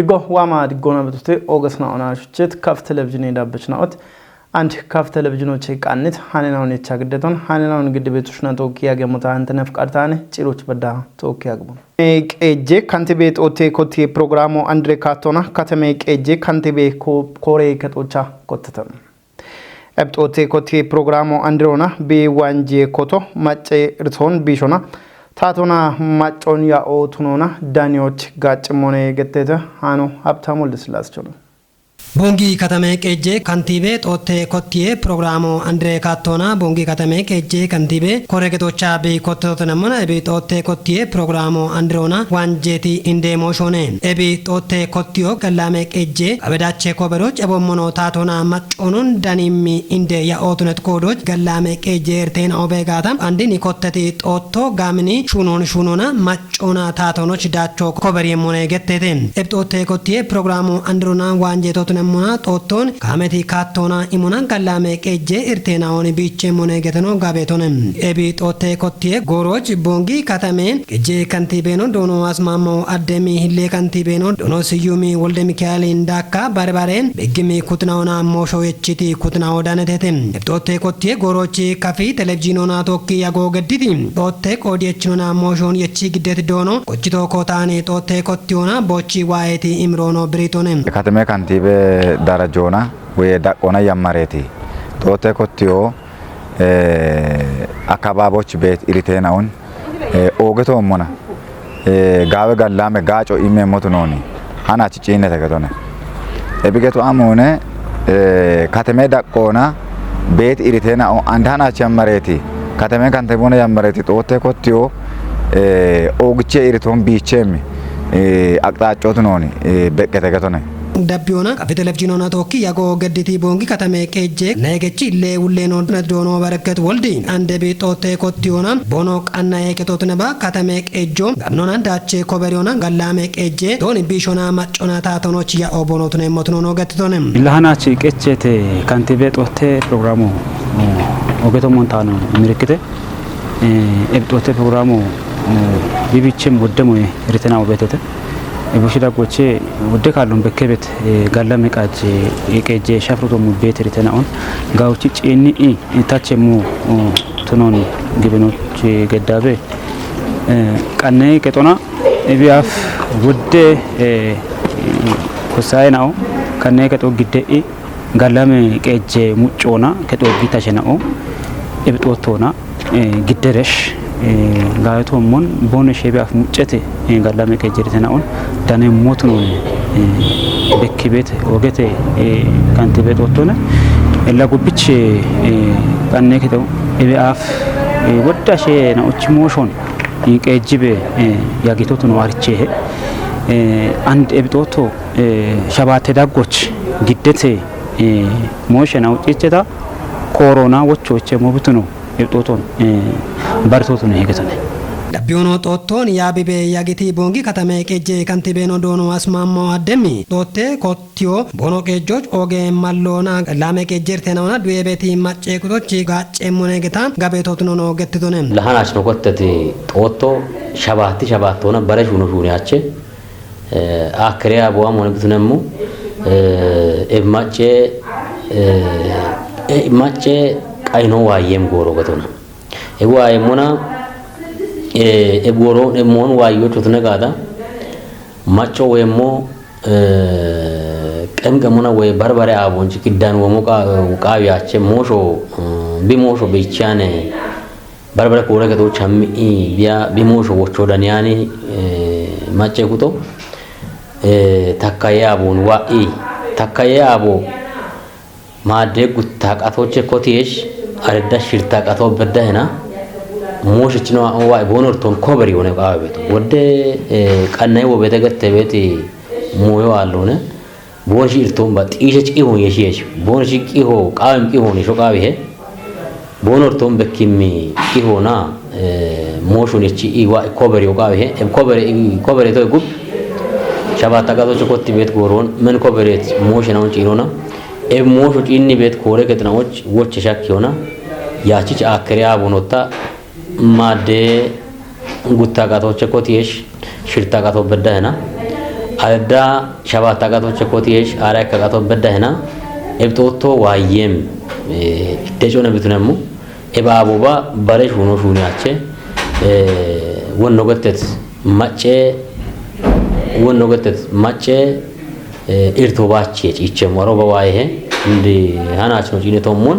Digo wama digona betute August na ona shit kaf television da bechnaot and kaf television check annit hanenawne chagdeton hanenawne gidde betushna tokiya gemuta antene fqartane ciroch bada tokiya gbo eje kantibe ote koti programo andre katona katame eje kantibe kore ketocha kotetan ote koti programo androna be wanje koto mace rton bishona ታቶና ማጮንያ ኦቱኖና ዳኒዎች ጋጭሞኔ ገተተ ሃኑ ሀብታሙ ለስላስቸው ቦንጊ ከተሜ ቀጄ ካንቲቤ ጦቴ ኮቲዬ ፕሮግራሙ አንድሬ ካቶና ቦንጊ ከተሜ ቀጄ ካንቲቤ ኮረገቶቻ ቢ ኮቶተነመና ኤቢ ጦቴ ኮቲዬ ፕሮግራሙ አንድሮና ዋንጄቲ ኢንዴ ሞሾኔ ኤቢ ጦቴ ኮቲዮ ከላሜ ቀጄ አበዳቼ ኮበሮች ኤቦሞኖ ታቶና ማጮኑን ዳኒሚ ኢንዴ ያኦቱነት ኮዶች ገላሜ ቀጄ ኤርቴን ኦቤጋታ አንዲን ኢኮተቲ ጦቶ ጋምኒ ሹኖና ማጮና ታቶኖች ዳቾ ኮበሪ ሞኔ ገተቴን ኤብ ጦቴ ኮቲዬ ፕሮግራሙ አንድሮና ዋንጄቶ Namuna Toton, Kameti Katona, Imunan Kalame, Keje, Irtenaon, Biche Monegetono, Gabetonem, Ebi Tote Kotie, Goroj, Bongi, Katamen, Keje Cantibeno, Dono Asmamo, Ademi, Hille Cantibeno, Dono Siyumi, Woldemikal in Daka, Barbaren, Begimi Kutnaona, Mosho Chiti, Kutnao Danetem, Tote Kotie, Gorochi, Kafi, Televginona, Toki, Agogaddim, Tote Kodiachuna, Moshon, Yachik Det Dono, Kochito Kotani, Tote Kotiona, Bochi Waiti, Imrono, Britonem. Katame Cantibe. Darajona we dakona yamareti tote kotio akababoch bet iritenaun ogeto mona gawe gallame gacho imme motunoni hana cicine tagatone ebigeto amone katame dakona bet iritena andana chamareti katame kantebona yamareti tote kotio ogche iriton bichemi aqtachotunoni beketegatone Dabbiona kafi televginona tokki yago gadditi bongi katame keje negechi le ulleno dono barakat woldi ande be tote kottiona bono qanna eketotne ba katame kejo gamnona dache koberiona gallame keje doni bishona macona tatonoch ya obonotne motnono gattitonem ilahanachi kechete kantibe tote programu ogeto montano mirikite tote programu bibichem wodemo ritena obetete Ebushida goche wode kalon bekebet gallame qaje ekeje shafruto mu beter tenaon gawchi cini tachemu tononi gibenochi gedabe qanne ketona ebiaf wode kosaynao kanne keto gidde gallame qeje muccona keto bitashenao ebtotona gidderesh gaayto mon bone shebe af muccete gallame kejeritenaon dane motunon bekkibet ogete kantibet ottone ella gubiche kanne keto ebe af wodda she na uchimoshon qejibe yagitotuno arche and ebtoto shabate dagoch giddete moshena ucceta corona wochoche mobutuno ebtoton bartotuno hegetane Dabbiano Toton Yabibe Yagiti Bongi Katame Keje Cantibeno Dono Asmamo Ademi Tote Kotio Bono Kejoj Oge Malona Lame Kejertena Duebeti Mache Kutochi Gache Monegetan Gabetono Getitonem Lahanach no Kotati Otto Shabati Shabatona Barejuno Juniace Akrea Boa Monetunemu Mache I know I am Goro Gatona Ewa Mona eboro emon wayo tutnegada macho wemo qemqemona way barbare abonji kidan womoqa uqawiyache mosho bimosho bichane barbare kore gato chammi biya bimosho wocho daniani mache kuto takaya abon wa takaya abo made gutta qatoche kotiyesh arda shirta qato bedahena موش تنو أنواع بونر تون كبري ونا قابت وده كأنه هو بتجت بيتي مويه علونه بونش يرتون بات إيش كي هو يشيش بونش كي هو قام كي هو نشوا قابيه بونر تون بكمي كي هو نا موش ونشي إيوا كبري وقابيه كبري تو يقول شباب تكادو شكوت بيت كورون من كبري موش ناون شيرونا موش إني بيت كوره كتنا وش شاكيونا ياشيش آخريا بونوتا ماده gutta gato chekotiyesh shirta gato bedana አዳ ሸባት አቃቶች ኮቲሽ አራይ አቃቶ በዳህና እብጦቶ ዋየም ደጆነ ብትነሙ እባቦባ ባለሽ ሆኖ ሹኒያቸ ወንኖገተት ማጨ ኢርቶባቼ ጭቸ ሞሮ በዋይሄ እንዲ ሃናች ነው ጂኔቶሞን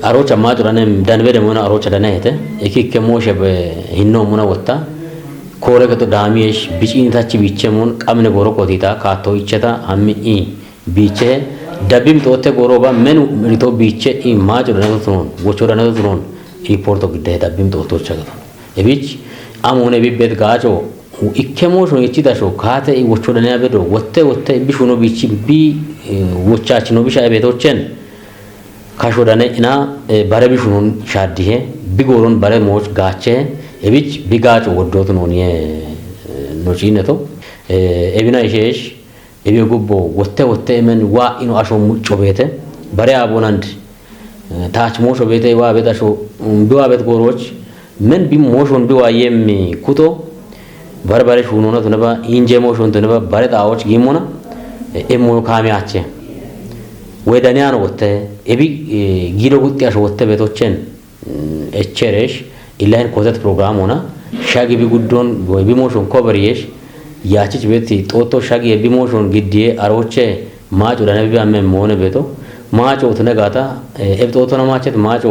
አሮቻ ማጡራንም ዳንበ ደሞና አሮቻ ዳናይተ እኪከ ሞሸ በሂኖ ሙና ወጣ ኮረከቶ ዳሚሽ ቢጪኒታች ቢቸሙን ቀምነ ቦሮቆቲታ ካቶ ይቸታ አምኢ ቢቸ ደቢም ጦተ ጎሮባ ምን ሪቶ ቢቸ ኢ ማጩ ዳናቶን ወቾ ዳናቶን ሪፖርቶ ግደ ደቢም ጦቶች አገቶ እቢች አሞነ ቢቤት ጋጮ ኢከሞሽ ነው ይቺዳሾ ካተ ወቾ ዳና በዶ ወተ ቢሹኖ ቢቺ ቢ ወቻች ነው ቢሻ ቤቶችን ካሾዳነ እና ባረቢሹን ሻዲሄ ቢጎሮን ባረሞች ጋቸ እቢች ቢጋጮ ወዶት ነው ኖቺነቶ እቢና ይሄሽ እቢጉቦ ወተ ምን ዋ ኢኖ አሾ ሙጮ ቤተ ባረ አቦናንድ ታች ሞሾ ቤተ ዋ ቤታሾ ቢዋ ቤት ጎሮች ምን ቢሞሾን ቢዋ የሚ ኩቶ ባረባሬ ሹኖና ተነባ ኢንጀ ሞሾን ተነባ ባረ ጣዎች ጊሞና ኤሞ ካሚያቸ ወዳኒያ ነው ወተ እቢ ጊሎ ጉጥያሽ ወተ ቤቶችን እቸሬሽ ኢላን ኮተት ፕሮግራም ሆና ሻጊ ቢጉዶን ወይ ቢሞሽን ኮቨሪሽ ያቺች ቤት ጦቶ ሻጊ ቢሞሽን ግዲዬ አሮቼ ማጮ ለነብይ አመን ሆነ ቤቶ ማጮ ተነጋታ እብጦቶ ነው ማቸት ማጮ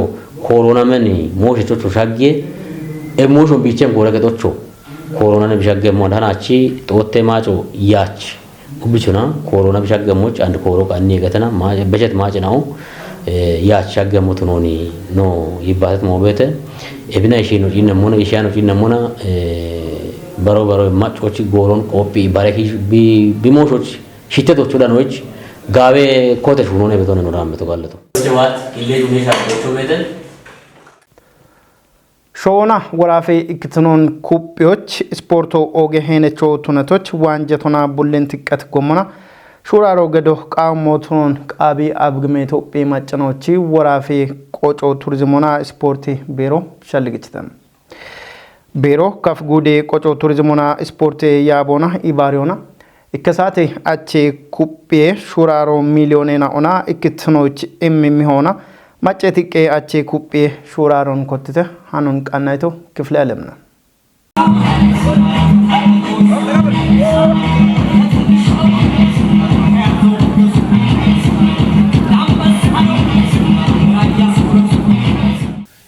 ኮሮና ምን ሞሽቾቹ ሻጊ ኤሞሽን ቢቸም ጎረገጦቹ ኮሮና ነብሻገ ሞዳናቺ ጦቴ ማጮ ያች ኡብቹና ኮሮና ቢሻገሞች አንድ ኮሮ ቃኒ ገተና በጀት ማጭናው ያቻገሙት ኖ ይባለት ሞበተ እብና ይሽኑ ጂነሞና ይሻኑ ጂነሞና በሮ ማጮች ጎሮን ኮፒ ባረኪ ቢሞሾች ሽተቶቹ ዳኖች ጋቤ ኮተሽ ሆኖ ነው ቤቶነ ነው ራመቶ ጋለቶ ጀዋት ኢሌጁ ሜሻቶቹ ቤተ ሾና ወራፌ ኢክትኖን ኩጵዮች ስፖርቶ ኦጌ ሄነቾ ቱነቶች ዋንጀቶና ቡለን ትቀት ጎመና ሹራሮ ገዶ ቃሞቱን ቃቢ አብግሜ ኢትዮጵያ ማጨኖቺ ወራፌ ቆጮ ቱሪዝሞና ስፖርት ቢሮ ሸልግጭተን ቢሮ ከፍጉዴ ቆጮ ቱሪዝሞና ስፖርት ያቦና ኢባሪዮና ኢከሳቴ አቼ ኩጵዬ ሹራሮ ሚሊዮኔና ኦና ኢክትኖች የሚሆና ማጨቲቄ አቼ ኩጵዬ ሹራሮን ኮትተ ሃኑን ቃናይቶ ክፍለ ዓለምና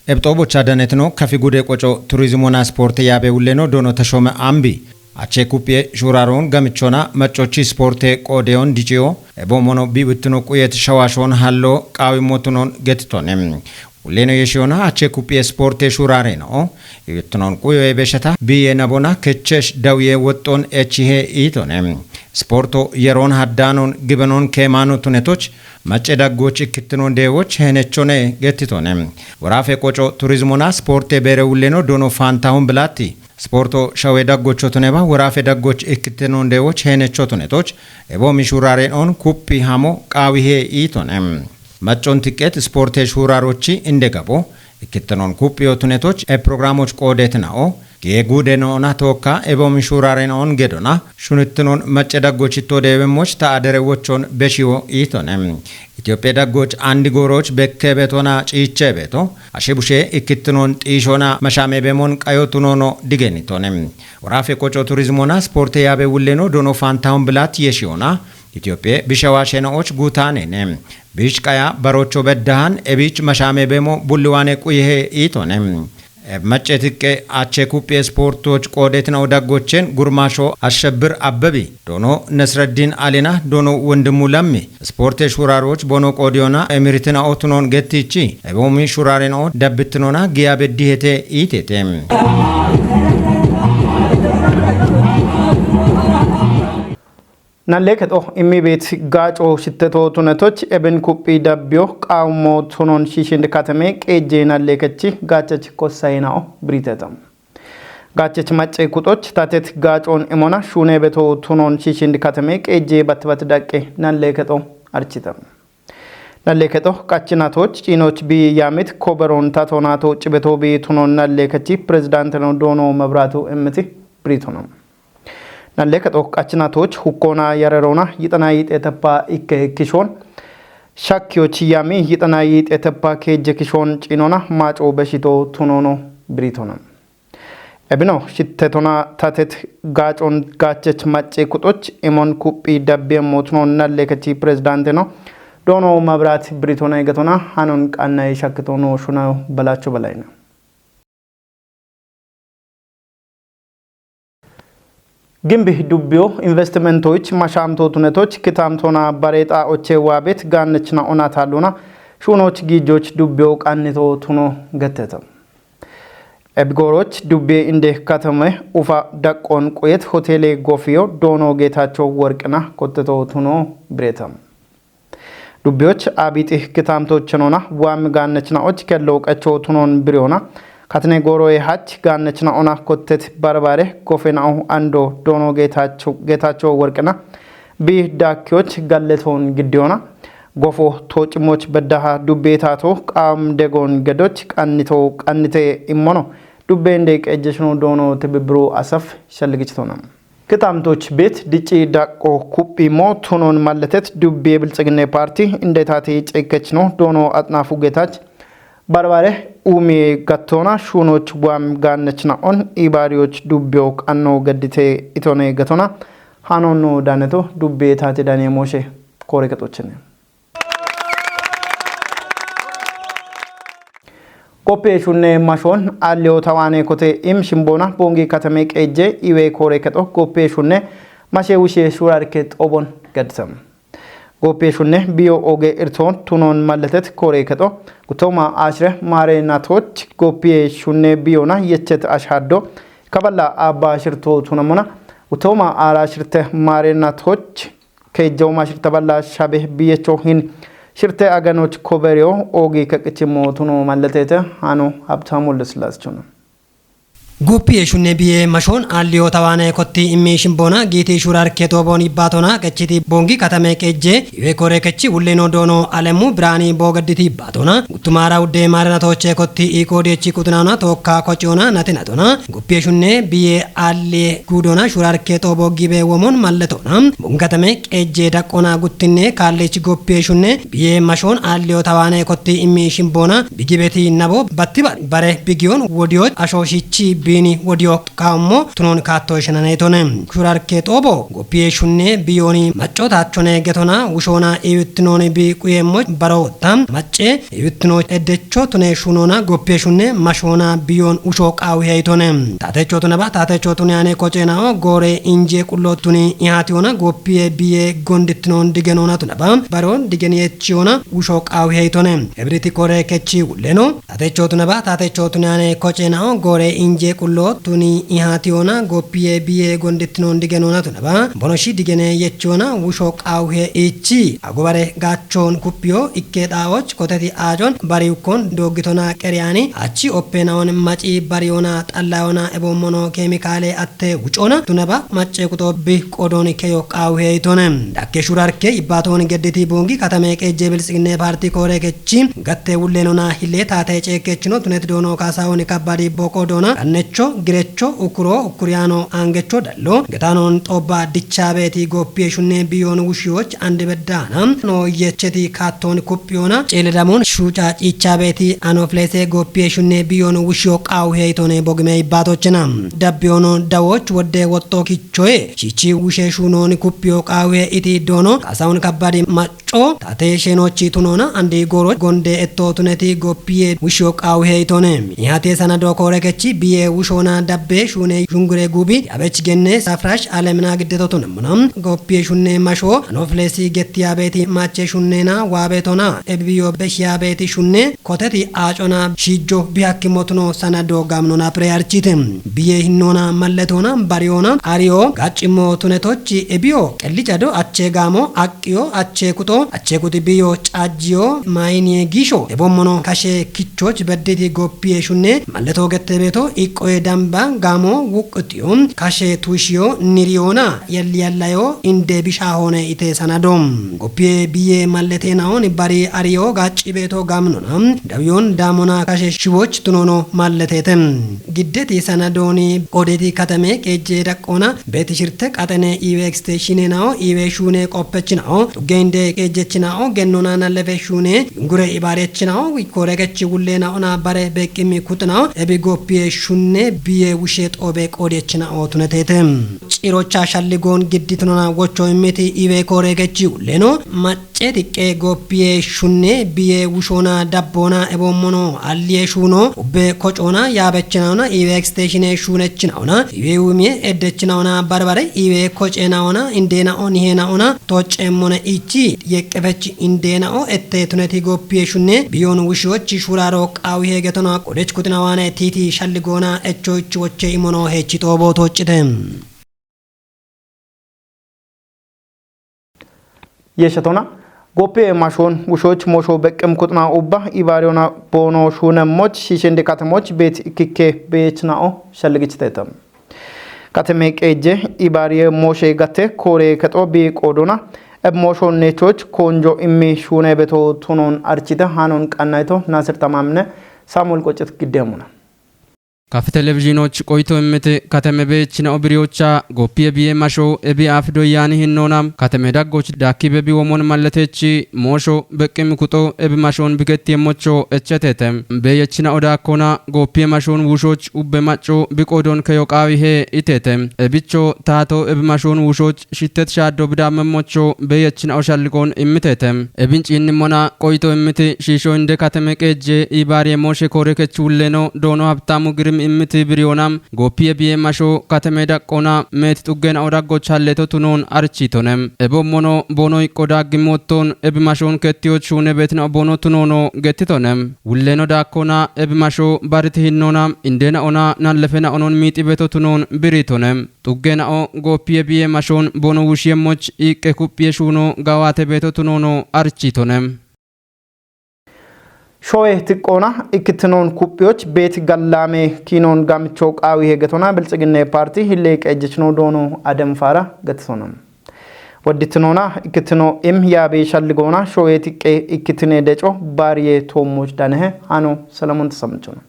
ኤብጦ ቦቻ ደነት ነው ከፊጉዴ ቆጮ ቱሪዝሞና ስፖርት ያቤ ውሌኖ ዶኖ ተሾመ አምቢ አቼ ኩጵዬ ሹራሮን ገምቾና መጮቺ ስፖርት ቆዴዮን ዲጂዮ ኤቦሞኖ ቢብትኖ ቁየት ሸዋሾን ሃሎ ቃዊ ሞቱኖን ገትቶኔም ውሌኖ የሺዮና አቼ ኩጵዬ ስፖርት ሹራሬ ነው ይብትኖን ቁዮ የበሸታ ቢዬ ነቦና ከቸሽ ዳውዬ ወጦን ኤችሄ ኢቶኔም ስፖርቶ የሮን ሀዳኖን ግበኖን ከማኖ ቱነቶች ማጨዳጎች ክትኖን ዴዎች ሄነቾኔ ገትቶኔም ወራፌ ቆጮ ቱሪዝሞና ስፖርት ቤረውሌኖ ዶኖ ፋንታሁን ብላቲ ስፖርቶ ሸዌ ዳጎቾ ቱኔባ ወራፌ ዳጎች ክትኖን ዴዎች ሄነቾ ቱነቶች ኤቦ ሚሹራሬን ኦን ኩፒ ሃሞ ቃዊሄ ኢቶኔም ማጮን ትቄት ስፖርት ሹራሮቺ እንደገቦ ክትኖን ኩፒዮ ቱነቶች ፕሮግራሞች ቆዴት ነው ጌጉዴኖና ቶካ ኤቦ ሚሹራሬን ኦን ገዶና ሹንትኖን ማጨዳጎች ቶዴበሞች ታአደረዎቾን በሺዮ ኢቶኔም ኢትዮጵያ ዳጎች አንድ ጎሮች በከቤቶና ጪቼ ቤቶ አሽቡሼ ኢክትኖን ጢሾና መሻሜ በሞን ቀዮቱኖኖ ዲገኒቶኔም ወራፌ ቆጮ ቱሪዝሞና ስፖርት ያቤ ውሌኖ ዶኖ ፋንታውን ብላት የሺዮና ኢትዮጵያ ቢሸዋሸናዎች ጉታኔኔም ቢች ቀያ በሮቾ በዳሃን ኤቢች መሻሜ በሞ ቡልዋኔ ቁይሄ ኢቶኔም መጨትቄ አቼ ኩጵዬ ስፖርቶች ቆዴት ነው ዳጎችን ጉርማሾ አሸብር አበቢ ዶኖ ነስረዲን አሊና ዶኖ ወንድሙ ለሚ ስፖርት ሹራሮች ቦኖ ቆዲዮና ኤሚሪትና ኦቱኖን ገቲቺ ኤቦሚ ሹራሬኖ ደብትኖና ጊያበዲሄቴ ኢቴቴም ናሌከጦ ኢሚቤት ጋጮ ሽተቶ ቱነቶች ኤብን ኩጵ ዳቢዮ ቃውሞ ቱኖን ሺሽንድ ካተሜ ቄጄ ናሌከቺ ጋቸች ኮሳይናኦ ብሪተተም ጋቸች ማጨ ኩጦች ታቴት ጋጮን ኢሞና ሹኔ ቤቶ ቱኖን ሺሽንድ ካተሜ ቄጄ ባትባት ዳቄ ናሌከጦ አርቺተም ናሌከጦ ቃችናቶች ጪኖች ቢያሜት ኮበሮን ታቶናቶ ጭቤቶ ቢ ቱኖን ናሌከቺ ፕሬዝዳንት ነው ዶኖ መብራቱ እምቲ ብሪቱ ነው nalle ka tokkachinaatoch hukkona yarerona yitana yiteetappa ikke kishoon ሻኪዎች ያሚ ይጠናይ ጤተፓ ከጀክሾን ጪኖና ማጮ በሽቶ ቱኖኖ ብሪቶና እብኖ ሽተቶና ታተት ጋጮን ጋቸች ማጬ ቁጦች ኤሞን ኩጲ ዳቤ ሞትኖ ናለከቺ ፕሬዝዳንት ነው ዶኖ መብራት ብሪቶና ይገቶና ሃኖን ቃና ይሻክቶኖ ሹናው በላቸው በላይ ነው ግንብ ዱቢዮ ኢንቨስትመንቶች ማሻምቶ ቱነቶች ክታምቶና ባሬጣ ኦቼ ዋቤት ጋነችና ኦናታሉና ሹኖች ጊጆች ዱቢዮ ቃንቶ ቱኖ ገተተ ኤብጎሮች ዱቤ እንደ ከተማ ኡፋ ዳቆን ቆየት ሆቴል ጎፊዮ ዶኖ ጌታቸው ወርቅና ቆጥቶ ቱኖ ብሬተም ዱቢዮች አቢጥ ክታምቶችኖና ዋም ጋነችናዎች ከለውቀቸው ቱኖን ብሪዮና katne goro e hach ganechna ona kottet barbare kofenau ando dono getacho workna bi dakyoch galleton gidiona gofo tochmoch bedaha dubbetato qam degon gedoch qannite immono dubbende qejeshno dono tebibru asaf shalgichtona ከታምቶች ቤት ድጪ ዳቆ ኩጲሞ ቱኖን ማለተት ዱቤ ብልጽግና ፓርቲ እንደታቴ ጨከች ነው ዶኖ አጥናፉ ጌታች ባርባሬ ኡሚ ጋቶና ሹኖች ዋም ጋነችና ኦን ኢባሪዎች ዱቤው ቃኖ ገድቴ ኢቶኔ ገቶና ሃኖኖ ዳነቶ ዱቤ ታቴ ዳኔ ሞሼ ኮሬከቶችን ኮፔ ሹኔ ማሾን አሊዮ ታዋኔ ኮቴ ኢም ሽምቦና ቦንጊ ከተሜ ቀጄ ኢዌ ኮሬከቶ ኮፔ ሹኔ ማሼ ውሼ ሹራርኬት ኦቦን ገድሰም ኮፔ ሹኔ ቢዮ ኦጌ ኢርቶን ቱኖን ማለተት ኮሬከቶ ጉቶማ አሽረ ማሬናቶች ኮፔ ሹኔ ቢዮና የቸት አሻዶ ከበላ አባ ሽርቶ ቱነሞና ጉቶማ አራሽርተ ማሬናቶች ከጀው ማሽርተ በላ ሻቤ ቢየቾ ሂን ሽርተ አገኖች ኮበሪዮ ኦጊ ከቅችሞ ቱኖ ማለተተ አኖ ሀብታሙ ለስላስቸው ነው ጉፒ ሹኔ ቢዬ ማሾን አሊዮ ታዋኔ ኮቲ ኢሜሽን ቦና ጌቴ ሹራር ኬቶ ቦኒ ባቶና ከቺቲ ቦንጊ ከተሜ ቀጄ ይዌኮሬ ከቺ ሁሌኖ ዶኖ አለሙ ብራኒ ቦገዲቲ ባቶና ጉቱማራ ውዴ ማረናቶቼ ኮቲ ኢኮዴቺ ኩትናና ቶካ ኮጪዮና ናቲናቶና ጉፒ ሹኔ ቢዬ አሌ ጉዶና ሹራር ኬቶ ቦጊቤ ወሞን ማለቶና ቦንጊ ከተሜ ቀጄ ዳቆና ጉትኔ ካሌቺ ጉፒ ሹኔ ቢዬ ማሾን አሊዮ ታዋኔ ኮቲ ኢሜሽን ቦና ቢጊቤቲ ነቦ ባቲባ ባሬ ቢጊዮን ወዲዮ አሾሺቺ bini wodio kaammo tunon kaatto shenanaytone kurarke tobo gopiye shunne biyoni maccotachone getona ushona ewittinoni bi kuyemmo barotam macce ewittino eddecho tune shunona gopiye shunne mashona biyon usho qawi haytone tatecho tunaba tatecho tunane kochena gore inje qullotuni ihationa gopiye biye gondittinon digenona tunaba baron digeniyechiona usho qawi haytone ebriti kore kechi ulleno tatecho tunaba tatecho tunane kochena gore inje kullo tuni ihationa gopiye biye gonditnon digenona tunaba bonoshi digene yechona wusho qawhe ichi agobare gachon kupio ikke dawoch kotati ajon bariukon dogitona qeriani achi oppenaon maci bariona tallayona ebo mono chemicale atte wuchona tunaba macce kuto bi qodoni keyo qawhe itone dakke shurarke ibaton gedditi bongi katame qeje bilsigne parti kore kechi gatte wullenona hille tate cekechino tunet dono kasawoni kabadi bokodona necho girecho ukuro ukuriano angecho dallo getanon toba dichabeti gopiye shunne biyon wushiyoch ande bedana no yecheti katon kupiona celedamon shucha ichabeti anoflese gopiye shunne biyon wushiyo qawhe itone bogme ibatochna dabyono dawoch wode wotto kichoe chichi wushe shunon kupiyo qawhe iti dono kasawon kabadi macho tate shenochi tunona ande goro gonde etto tuneti gopiye wushiyo qawhe itone ihate sanado korekechi biye ushona dabbe shune jungure gubi abech genne safrash alemna giddeto namna gopiye shune masho anoflesi gettiyabeti mache shunena wabetona ebiyo beshiyabeti shune koteti achona shijo bihakimotuno sanado gamnona preyarchite biye hinnona malletona bariona ariyo gachimo tunetochi ebiyo kellichado ache gamo akkiyo ache kuto acheekuti biyyo caajjiyoo maayinee giishoo ebommono kashee kichoch bedditi goppiyee shunne mallatoo gattee beetoo iqqo'ee dambaa gaamoo wuqqutiyoo kashee tuushiyoo niriyoona yalli yallayoo indee bishaa hoone itee sanadoom goppiyee biyyee mallatee naoon barii ariyoo gaacci beetoo gaamnona dabyoon daamona kashee shiboch tunono mallateetem giddeti sanadooni qodeeti katame qeejjee daqqoona beeti shirte qaxane iwe extensione nao iwe shune qophechinao gende qeejjechinao gennona nallefe shune gure ibarechinao koregechi wullena ona bare beqimi kutnao ebi goppie shune biye wushet obe qodechinao tunetetem cirocha shalligoon gidditnona wocho imiti iwe koregechi wulleno maccetiqqe goppie shune biye wushona dabbona ebommono alliye shuno ubbe kocona yaabechinaona iwe extensione shunechinaona iwe umie eddechinaona barbare iwe kocenaona indenaon hihenaona toccemmone ichi yeqqefech indenao ette tuneti goppie shunne biyon wushochi shuraro qaawi hegetona qodech kutinawane titi shalligona echoich woche imono hechi tobo toccitem የሸቶና ጎፔ ማሾን ውሾች ሞሾ በቅም ቁጥና ኡባ ኢባሪዮና ቦኖ ሹነሞች ሺሸንደ ከተሞች ቤት ኢክኬ ቤችናኦ ሸልግች ተተም ከተሜ ቀጀ ኢባሪየ ሞሼ ገተ ኮሬ ከጦ ቢቆዶና እሞሾ ኔቶች ኮንጆ ኢሚ ሹነ ቤቶ ቱኖን አርቺተ ሃኖን ቀናይቶ ናስር ተማምነ ሳሙኤል ቆጨት ግደሙና ካፍ ቴሌቪዥኖች ቆይቶ እምት ከተሜ ቤችና ኦብሪዮቻ ጎፒየ ቢየ ማሾ እቢ አፍዶ ያኒ ህኖናም ከተሜ ዳጎች ዳኪ በቢ ወሞን ማለቴች ሞሾ በቅም ኩጦ እብ ማሾን ቢገት የሞቾ እቸቴተም በየችና ኦዳኮና ጎፒየ ማሾን ውሾች ኡበ ማጮ ቢቆዶን ከዮቃዊ ሄ ኢቴተም እብቾ ታቶ እብ ማሾን ውሾች ሽተት ሻዶ ብዳመሞቾ በየችና ኦሻልቆን እምቴተም እብንጭ እንሞና ቆይቶ እምት ሺሾ እንደ ከተሜ ቀጄ ኢባሪ ሞሼ ኮሬከች ውሌኖ ዶኖ ሀብታሙ ግርም imiti biriyonam gopiye biye masho katame daqqona met tuggen awdagoch halleto tunon architonem ebommono bono iqoda gimotton ebimashon kettiyoch shune betna bono tunono gettitonem wulleno daqqona ebimasho bariti hinnonam indena ona nallefena onon miti beto tunon biritonem tuggena o gopiye biye mashon bono wushiyemoch iqqe kuppiye shuno gawate beto tunono architonem ሾዬ ትቆና ኢክትኖን ኩፒዎች ቤት ገላሜ ኪኖን ጋምቾ ቃዊ ሄገቶና ብልጽግና ፓርቲ ሂሌ ቀጅችኖ ዶኖ አደም ፋራ ገትሶናም ወዲትኖና ኢክትኖ ኤም ያቤ ሸልጎና ሾዬ ትቄ ኢክትኔ ደጮ ባሪዬ ቶሞች ዳነህ አኖ ሰለሞን ተሰምቾ ነው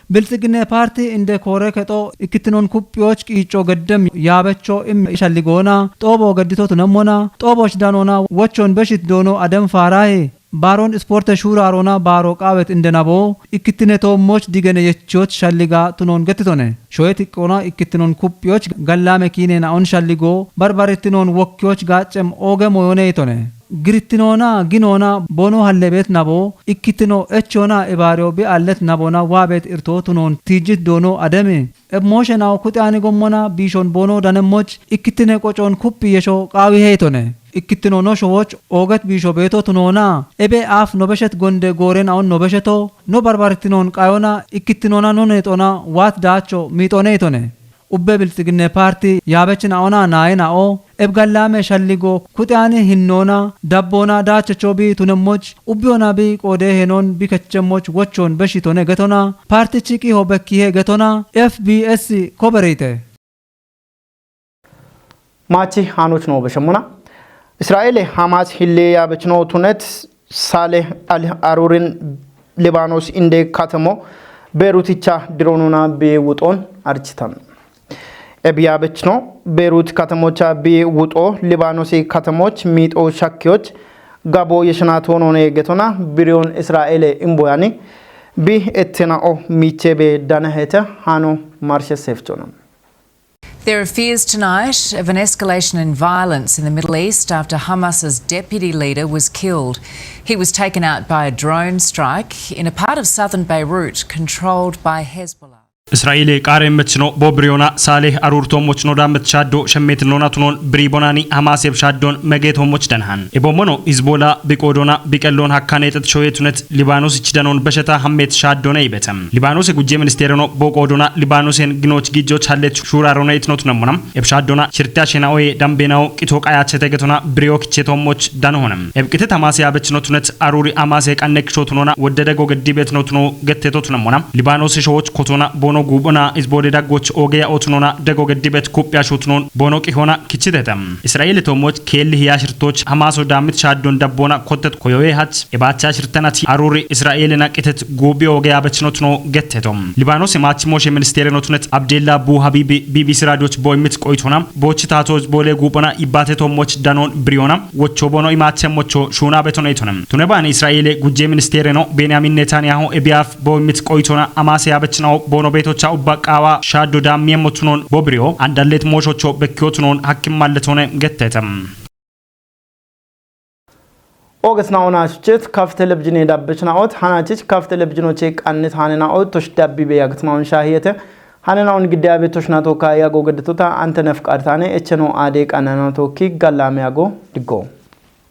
ብልጽግና ፓርቲ እንደ ኮረ ከጦ ኢክትኖን ኩፒዎች ቂጮ ገደም ያበቾ ኤም ሸልጎና ጦቦ ገድቶት ነሞና ጦቦች ዳኖና ወቾን በሽት ዶኖ አደም ፋራዬ ባሮን ስፖርት ሹራሮና ባሮ ቃበት እንደናቦ ኢክትኔቶ ሞች ዲገነ የቾት ሻሊጋ ቱኖን ገትቶነ ሾየት ቆና ኢክትኖን ኩፒዎች ገላመ ኪኔና ኦን ሻሊጎ በርበሬትኖን ወኪዎች ጋጨም ኦገ ሞዮነ ይቶነ ግሪትኖና ጊኖና ቦኖ ሀለቤት ናቦ ኢክትኖ እቾና ኢባሪዮ ቢአለት ናቦና ዋቤት ኢርቶ ቱኖን ቲጅት ዶኖ አደሜ እሞሸናው ኩጣኒ ጎሞና ቢሾን ቦኖ ዳነሞች ኢክትኔ ቆጮን ኩፒ የሾ ቃዊ ሄቶነ ኢክትኖ ኖ ሾዎች ኦገት ቢሾ ቤቶ ቱኖና ኤቤ አፍ ኖበሸት ጎንደ ጎሬን አውን ኖበሸቶ ኖ በርበርቲኖን ቃዮና ኢክትኖና ኖ ኔጦና ዋት ዳቾ ሚጦኔ ይቶነ ኡበ ብልጽግና ፓርቲ ያበችን አውና ናይናኦ ኤብጋላሜ ሸልጎ ኩጣኒ ሂኖና ዳቦና ዳቸቾ ቢ ቱነሞች ኡቢዮና ቢ ቆዴ ሄኖን ቢከቸሞች ወቾን በሽቶነ ገቶና ፓርቲ ቺቂ ሆበኪ ሄ ገቶና ኤፍቢኤስ ኮበሬቴ ማቺ ሃኖች ነው በሸሙና እስራኤል ሐማስ ሂሌ ያበችኖ ቱነት ሳሌህ አልአሩሪን ሊባኖስ እንደ ከተሞ ቤሩትቻ ድሮኑና ቢውጦን አርችታም ኤቢያበችኖ ቤሩት ከተሞቻ ቢውጦ ሊባኖስ ከተሞች ሚጦ ሻኪዎች ጋቦ የሽናቶን ሆነ የገቶና ቢሪዮን እስራኤል ኢምቦያኒ ቢ ኤትናኦ ሚቼቤ ዳነሄተ ሃኖ ማርሸ ሴፍቾና There are fears tonight of an escalation in violence in the Middle East after Hamas's deputy leader was killed. He was taken out by a drone strike in a part of southern Beirut controlled by Hezbollah. እስራኤል ቃሬ መችኖ ቦብሪዮና ሳሌህ አሩርቶሞች ኖዳ መትሻዶ ሸሜት ሎናቱኖን ብሪቦናኒ ሐማሴብ ሻዶን መጌቶሞች ደንሃን ኤቦሞኖ ሂዝቦላ ቢቆዶና ቢቀሎን ሐካኔ ተጥሾየቱነት ሊባኖስ ይችደኖን በሸታ ሐሜት ሻዶና ይበተም ሊባኖስ ጉጄ ሚኒስቴር ነው ቦቆዶና ሊባኖስን ግኖች ጊጆች ሐሌት ሹራሮና ይትኖት ነሙናም ኤብሻዶና ሽርታሽናኦይ ዳምቤናው ቂቶ ቃያቸ ተገቶና ብሪዮክ ቼቶሞች ዳንሆነም ኤብቅተ ሐማሴ ያበችኖቱነት አሩሪ ሐማሴ ቀነክሾቱኖና ወደደጎ ገዲበት ኖትኖ ገተቶት ነሙናም ሊባኖስ ሾዎች ኮቶና ቦኖ ጉቡና ኢዝቦዴ ዳጎች ኦጌያ ኦትኖና ደጎ ገዲበት ኩጵያ ሹትኖን ቦኖቂ ሆና ኪችተተም እስራኤል ቶሞች ኬል ያሽርቶች ሐማሶ ዳምት ሻዶን ዳቦና ኮተት ኮዮዬ ሀት የባቻ ሽርተናቲ አሩሪ እስራኤልና ቂተት ጉቢ ኦጌያ በችኖትኖ ገተቶም ሊባኖስ የማችሞሽ ሚኒስቴር ኖትነት አብዴላ ቡ ሀቢቢ ቢቢሲ ራዲዮች ቦይምት ቆይቶና ቦችታቶች ቦሌ ጉቡና ይባቴ ቶሞች ዳኖን ብሪዮና ወቾ ቦኖ ይማቸሞቾ ሹና በቶኔቶንም ቱነባን እስራኤል ጉጄ ሚኒስቴር ነው ቤንያሚን ኔታንያሁ ኤቢያፍ ቦይምት ቆይቶና አማሴ ያበችናው ቦኖ ቤቶቻ ኡባቃዋ ሻዶ ዳሚየም ሞቱኖን ቦብሪዮ አንዳሌት ሞሾቾ በኪዮቱኖን ሐኪም ማለቶነ ገተተም ኦገስናውና ችት ካፍ ቴሌቪዥን ዳበችናውት ሃናቺች ካፍ ቴሌቪዥኖቼ ቃንት ሃናናውት ቶሽ ዳቢ በያግትማውን ሻሂየተ ሃናናውን ግዳያ ቤቶች ናቶካ ያጎ ገድቶታ አንተ ነፍቃርታኔ እቸኖ አዴ ቃናናቶኪ ጋላሚያጎ ድጎ